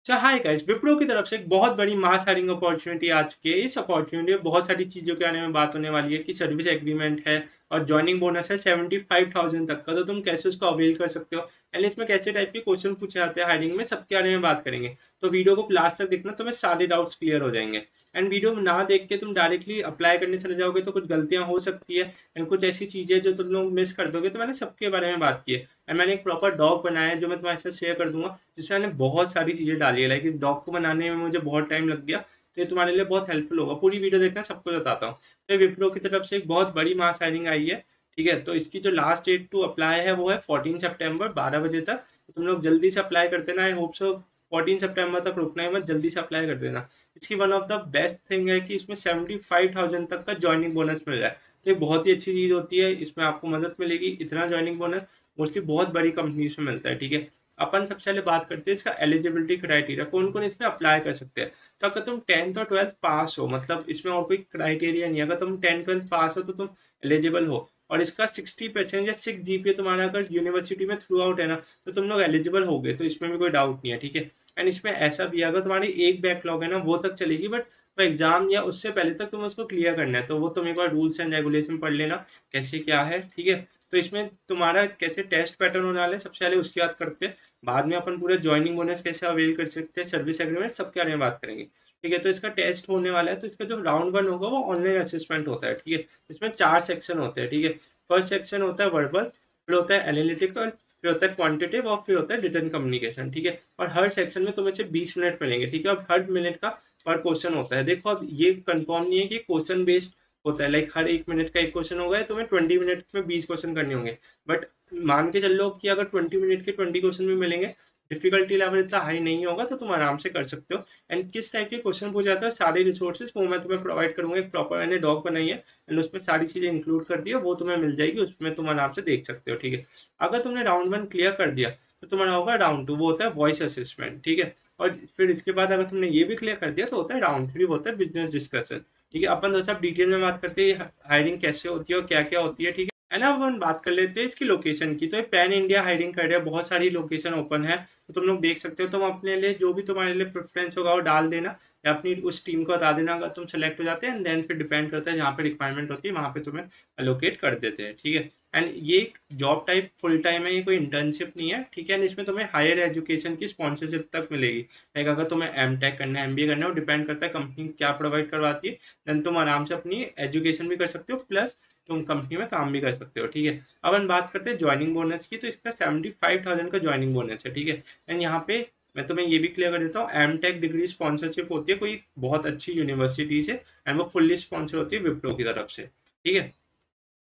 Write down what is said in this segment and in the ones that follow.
Hi guys, Wipro की तरफ से एक बहुत बड़ी मास हायरिंग अपॉर्चुनिटी आ चुकी है। इस अपॉर्चुनिटी में बहुत सारी चीज़ों के बारे में बात होने वाली है कि सर्विस एग्रीमेंट है और जॉइनिंग बोनस है 75,000 तक का। तो तुम कैसे उसको अवेल कर सकते हो एंड इसमें कैसे टाइप के क्वेश्चन पूछे जाते हैं हायरिंग में, सबके बारे में बात करेंगे। तो वीडियो को लास्ट तक देखना, तुम्हें सारे डाउट्स क्लियर हो जाएंगे। एंड वीडियो ना देख के तुम डायरेक्टली अप्लाई करने चले जाओगे तो कुछ गलतियां हो सकती है एंड कुछ ऐसी चीज़ें जो तुम लोग मिस कर दोगे। तो मैंने सबके बारे में बात की है एंड मैंने एक प्रॉपर डॉग बनाया है जो मैं तुम्हारे साथ शेयर कर दूंगा, जिसमें मैंने बहुत सारी चीज़ें डाली है। लाइक इस डॉग को बनाने में मुझे बहुत टाइम लग गया, तो ये तुम्हारे लिए बहुत हेल्पफुल होगा। पूरी वीडियो देखना, सब कुछ बताता हूँ। तो विप्रो की तरफ से एक बहुत बड़ी मास हायरिंग आई है, ठीक है। तो इसकी जो लास्ट डेट टू अप्लाई है वो है 14 सितंबर 12 बजे तक। तो तुम लोग जल्दी से अप्लाई कर देना। आई होप सो 14 सितंबर तक रुकना ही मत, जल्दी से अप्लाई कर देना। इसकी one of the best thing है कि इसमें 75,000 तक का ज्वाइनिंग बोनस मिल रहा है। तो ये बहुत ही अच्छी चीज़ होती है, इसमें आपको मदद मिलेगी। इतना ज्वाइनिंग बोनस मोस्टली बहुत बड़ी कंपनीज में मिलता है, ठीक है। अपन सबसे पहले बात करते हैं इसका एलिजिबिलिटी क्राइटेरिया, कौन कौन इसमें अप्लाई कर सकते हैं। तो अगर तुम 10th और 12th पास हो, मतलब इसमें और कोई क्राइटेरिया नहीं है, अगर तुम 10th 12th पास हो तो तुम एलिजिबल हो। और इसका 60% या 6 GPA तुम्हारा अगर यूनिवर्सिटी में थ्रू आउट है ना, तो तुम लोग एलिजिबल हो गए। तो इसमें भी कोई डाउट नहीं है, ठीक है। एंड इसमें ऐसा भी है, अगर तुम्हारी एक बैकलॉग है ना वो तक चलेगी, बट वो एग्जाम या उससे पहले तक तुम्हें उसको क्लियर करना है। तो वो तुम एक बार रूल्स एंड रेगुलेशन पढ़ लेना कैसे क्या है, ठीक है। तो इसमें तुम्हारा कैसे टेस्ट पैटर्न होने वाला है, सबसे पहले उसकी बात करते हैं। बाद में अपन पूरे ज्वाइनिंग बोनस कैसे अवेल कर सकते हैं, सर्विस एग्रीमेंट, सबके बारे में बात करेंगे, ठीक है। तो इसका टेस्ट होने वाला है। तो इसका जो राउंड 1 होगा वो ऑनलाइन असेसमेंट होता है, ठीक है। इसमें 4 सेक्शन होते हैं, ठीक है। फर्स्ट सेक्शन होता है वर्बल, फिर होता है एनालिटिकल, फिर होता है क्वांटिटेटिव और फिर होता है रिटन कम्युनिकेशन, ठीक है। और हर सेक्शन में तुम्हें से 20 मिनट मिलेंगे, ठीक है। और हर मिनट का पर क्वेश्चन होता है। देखो अब ये कंफर्म नहीं है कि क्वेश्चन बेस्ड होता है, लाइक हर 1 मिनट का एक क्वेश्चन होगा, तुम्हें 20 मिनट में 20 क्वेश्चन करने होंगे। बट मान के चल लो कि अगर 20 मिनट के 20 क्वेश्चन भी मिलेंगे, डिफिकल्टी लेवल इतना हाई नहीं होगा, तो तुम आराम से कर सकते हो। एंड किस टाइप के क्वेश्चन पूछ जाते हैं, सारे रिसोर्सेज वो मैं तुम्हें प्रोवाइड करूंगा। एक प्रॉपर मैंने डॉक बनाई है एंड उसमें सारी चीजें इंक्लूड कर दी है, वो तुम्हें मिल जाएगी, उसमें तुम आराम से देख सकते हो, ठीक है। अगर तुमने राउंड 1 क्लियर कर दिया तो तुम्हारा होगा राउंड 2, वो होता है वॉइस असेसमेंट, ठीक है। और फिर इसके बाद अगर तुमने ये भी क्लियर कर दिया तो होता है राउंड 3, वो होता है बिजनेस डिस्कशन, ठीक है। अपन दोस्तों डिटेल में बात करते हैं हायरिंग कैसे होती है और क्या क्या होती है, ठीक है। है ना। अपन बात कर लेते हैं इसकी लोकेशन की। तो ये पैन इंडिया हायरिंग कर रहे हैं, बहुत सारी लोकेशन ओपन है, तो तुम लोग देख सकते हो। तुम अपने लिए जो भी तुम्हारे लिए प्रेफरेंस होगा वो डाल देना, या अपनी उस टीम को बता देना अगर तुम सेलेक्ट हो जाते हैं। एंड देन फिर डिपेंड करता है, जहाँ पे रिक्वायरमेंट होती है वहाँ पे तुम्हें अलोकेट कर देते हैं, ठीक है। एंड ये जॉब टाइप फुल टाइम है, ये कोई इंटर्नशिप नहीं है, ठीक है। एंड इसमें तुम्हें हायर एजुकेशन की स्पॉन्सरशिप तक मिलेगी। लाइक अगर तुम्हें M.Tech करना है, MBA करना है, वो डिपेंड करता है कंपनी क्या प्रोवाइड करवाती है। देन तुम आराम से अपनी एजुकेशन भी कर सकते हो, प्लस तुम कंपनी में काम भी कर सकते हो, ठीक है। अब हम बात करते हैं ज्वाइनिंग बोनस की। तो इसका 75,000 का ज्वाइनिंग बोनस है, ठीक है। एंड यहाँ पे मैं तुम्हें ये भी क्लियर कर देता हूँ, M.Tech डिग्री स्पॉन्सरशिप होती है कोई बहुत अच्छी यूनिवर्सिटी से, एंड वो फुल्ली स्पॉन्सर होती है विप्रो की तरफ से, ठीक है।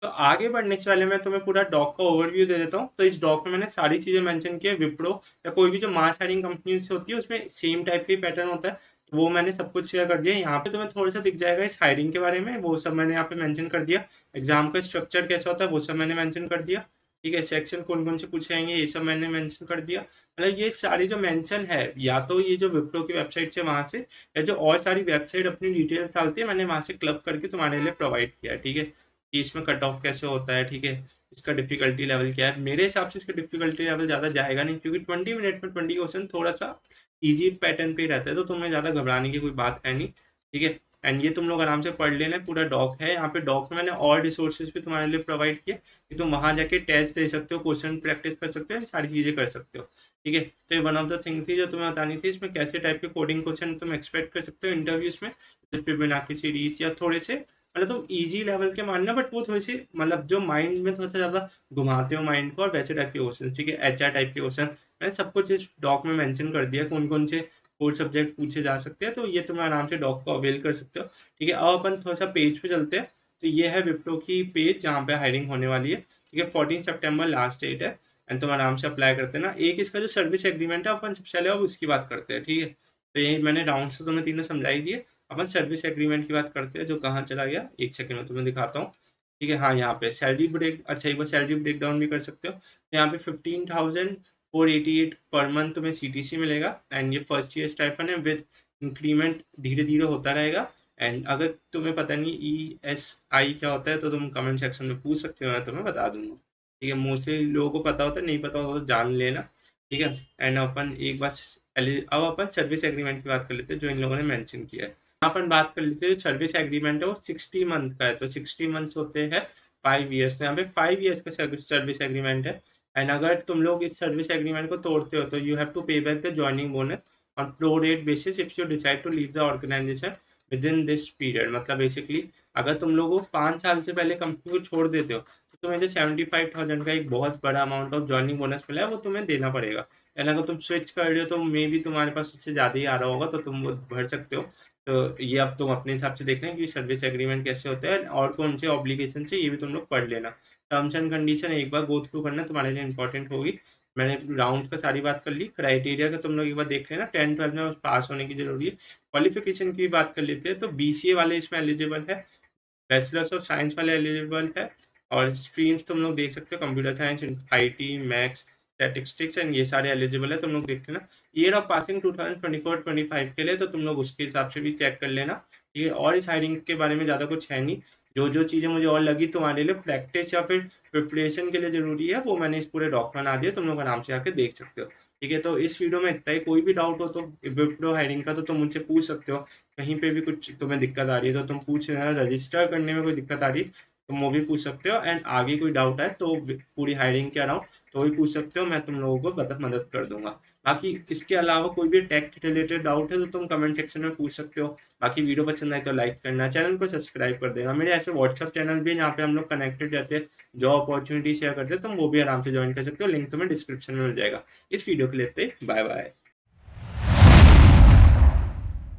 तो आगे बढ़ने से पहले मैं तुम्हें पूरा डॉक का ओवरव्यू दे देता हूँ। तो इस डॉक में मैंने सारी चीज़ें मेंशन की है। विप्रो या कोई भी जो मास हायरिंग कंपनी होती है उसमें सेम टाइप का पैटर्न होता है, तो वो मैंने सब कुछ शेयर कर दिया। यहाँ पे तुम्हें थोड़ा सा दिख जाएगा इस हायरिंग के बारे में, वो सब मैंने यहाँ पे मेंशन कर दिया। एग्जाम का स्ट्रक्चर कैसा होता है वो सब मैंने मेंशन कर दिया, ठीक है। सेक्शन कौन कौन से पूछे जाएंगे ये सब मैंने मेंशन कर दिया। मतलब ये सारी जो मेंशन है, या तो ये जो विप्रो की वेबसाइट से वहाँ से, या जो और सारी वेबसाइट अपनी डिटेल्स डालती है, मैंने वहाँ से क्लब करके तुम्हारे लिए प्रोवाइड किया है, ठीक है। कि इसमें कट ऑफ कैसे होता है, ठीक है। इसका डिफिकल्टी लेवल क्या है, मेरे हिसाब से इसका डिफिकल्टी लेवल ज़्यादा जाएगा नहीं, क्योंकि 20 मिनट में 20 क्वेश्चन थोड़ा सा इजी पैटर्न पे ही रहता है, तो तुम्हें ज़्यादा घबराने की कोई बात है नहीं, ठीक है। एंड ये तुम लोग आराम से पढ़ लेना, पूरा डॉक है। यहाँ पे डॉक में मैंने और रिसोर्सेज भी तुम्हारे लिए प्रोवाइड किए कि तुम वहाँ जाके टेस्ट दे सकते हो, क्वेश्चन प्रैक्टिस कर सकते हो, सारी चीज़ें कर सकते हो, ठीक है। तो ये वन ऑफ द थिंग थी जो तुम्हें बतानी थी। इसमें कैसे टाइप के कोडिंग क्वेश्चन तुम एक्सपेक्ट कर सकते हो इंटरव्यूज में, जैसे फिबोनाची सीरीज, या थोड़े से मतलब तुम इजी लेवल के मानना, बट वो थोड़ी सी मतलब जो माइंड में थोड़ा सा ज़्यादा घुमाते हो माइंड को, और वैसे टाइप के क्वेश्चन, ठीक है। HR टाइप के क्वेश्चन मैंने सब कुछ इस डॉक में मेंशन कर दिया, कौन कौन से कोर सब्जेक्ट पूछे जा सकते हैं। तो ये तुम आराम से डॉक को अवेल कर सकते हो, ठीक है। अब अपन थोड़ा सा पेज पे चलते हैं। तो ये है विप्रो की पेज जहाँ पे हायरिंग होने वाली है, ठीक है। 14 सितंबर लास्ट डेट है, एंड तुम आराम से अप्लाई करते हैं ना। एक इसका जो सर्विस एग्रीमेंट है, अपन सबसे पहले अब उसकी बात करते हैं, ठीक है। तो यही मैंने राउंड से तुम्हें तीनों समझा ही दिए। अपन सर्विस एग्रीमेंट की बात करते हैं, जो कहाँ चला गया, एक सेकंड में तुम्हें दिखाता हूँ, ठीक है। हाँ, यहाँ पे सैलरी ब्रेक, अच्छा एक बार सैलरी ब्रेक डाउन भी कर सकते हो। तो यहाँ पे 15,488 पर मंथ तुम्हें CTC मिलेगा, एंड ये फर्स्ट ईयर स्टाइफन है, विद इंक्रीमेंट धीरे धीरे होता रहेगा। एंड अगर तुम्हें पता नहीं ESI क्या होता है, तो तुम कमेंट सेक्शन में पूछ सकते हो, मैं तुम्हें बता दूंगा, ठीक है। मोस्टली लोगों को पता होता है, नहीं पता होता तो जान लेना, ठीक है। एंड अपन एक बार अब अपन सर्विस एग्रीमेंट की बात कर लेते हैं जो इन लोगों ने मेंशन किया है। अपन बात कर लेते हैं, जो सर्विस एग्रीमेंट है वो 60 मंथ का है, तो 60 मंथ्स होते हैं 5 ईयर्स, तो यहाँ पे 5 ईयर्स का सर्विस एग्रीमेंट है। एंड अगर तुम लोग इस सर्विस एग्रीमेंट को तोड़ते हो तो you have to pay back the joining bonus on pro rate basis if you decide to leave the organisation within this period. मतलब बेसिकली अगर तुम लोग 5 साल से पहले कंपनी को छोड़ देते हो तो तुम्हें जो 75,000 का एक बहुत बड़ा अमाउंट ऑफ जॉइनिंग बोनस मिला है वो तुम्हें देना पड़ेगा। एंड अगर तुम स्विच कर रहे हो तो मे बी तुम्हारे पास उससे ज़्यादा ही आ रहा होगा, तो तुम वो भर सकते हो। तो ये अब तुम अपने हिसाब से देखना है कि सर्विस एग्रीमेंट कैसे होता है और कौन से ऑब्लिगेशन से, ये भी तुम लोग पढ़ लेना। टर्म्स एंड कंडीशन एक बार गो थ्रू करना तुम्हारे लिए इंपॉर्टेंट होगी। मैंने राउंड का सारी बात कर ली। क्राइटेरिया का तुम लोग एक बार देख लेना, 10-12 में पास होने की जरूरी है। क्वालिफिकेशन की बात कर लेते हैं तो BCA वाले इसमें एलिजिबल है, बैचलर्स ऑफ साइंस वाले एलिजिबल है, और स्ट्रीम्स तुम लोग देख सकते हो computer science, IT, maths, statistics and ये सारे एलिजिबल है, तुम लोग देख लेना। ईयर ऑफ पासिंग 2024-25 के लिए तो तुम लोग उसके हिसाब से भी चेक कर लेना। ठीक है, और इस हायरिंग के बारे में ज़्यादा कुछ है नहीं। जो जो चीज़ें मुझे और लगी तुम्हारे लिए प्रैक्टिस या फिर प्रिपरेशन के लिए ज़रूरी है वो मैंने इस पूरे डॉक बना दिए, तुम लोग आराम से आके देख सकते हो। ठीक है, तो इस वीडियो में इतना ही। कोई भी डाउट हो तो विप्रो हायरिंग का तो तुम मुझसे पूछ सकते हो। कहीं पे भी कुछ तुम्हें दिक्कत आ रही है तो तुम पूछ लेना। रजिस्टर करने में कोई दिक्कत आ रही है तुम वो भी पूछ सकते हो। एंड आगे कोई डाउट है तो पूरी हायरिंग के अराउंड तो भी पूछ सकते हो, मैं तुम लोगों को मदद कर दूंगा। बाकी इसके अलावा कोई भी टेक रिलेटेड डाउट है तो तुम कमेंट सेक्शन में पूछ सकते हो। बाकी वीडियो पसंद आए तो लाइक करना, चैनल को सब्सक्राइब कर देना। मेरे ऐसे व्हाट्सअप चैनल भी है जहाँ पे हम लोग कनेक्टेड रहते हैं, जॉब अपॉर्चुनिटी शेयर करते हैं, तुम वो भी आराम से ज्वाइन कर सकते हो। लिंक तुम्हें डिस्क्रिप्शन में मिल जाएगा। इस वीडियो के लिए बाय बाय।